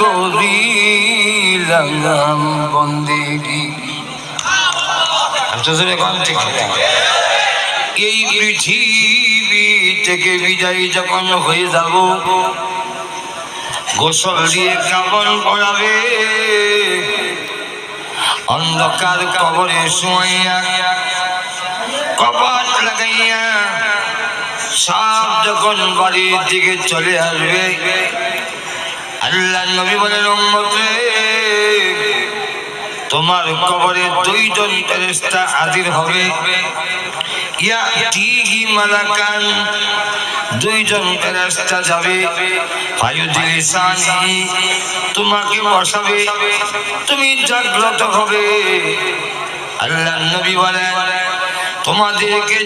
করিলাম বন্দেগী। এই পৃথিবী থেকে বিদায় যখন হয়ে যাব, গোসল দিয়ে কাফন পরাবে, অন্ধকার কবরে শুয়াইয়া কপাট লাগাইয়া সব যখন বাড়ির দিকে চলে আসবে, আল্লাহ নবী বলেন, উম্মতে তোমার কবরে দুইজন ফেরেশতা হাজির হবে। ইয়াতিহি মালাকান, দুইজন ফেরেশতা যাবে, ফায়ুজলিসানি, তোমাকে বসাবে, তুমি জাগ্রত হবে। আল্লাহ নবী বলেন, তোমাদেরকে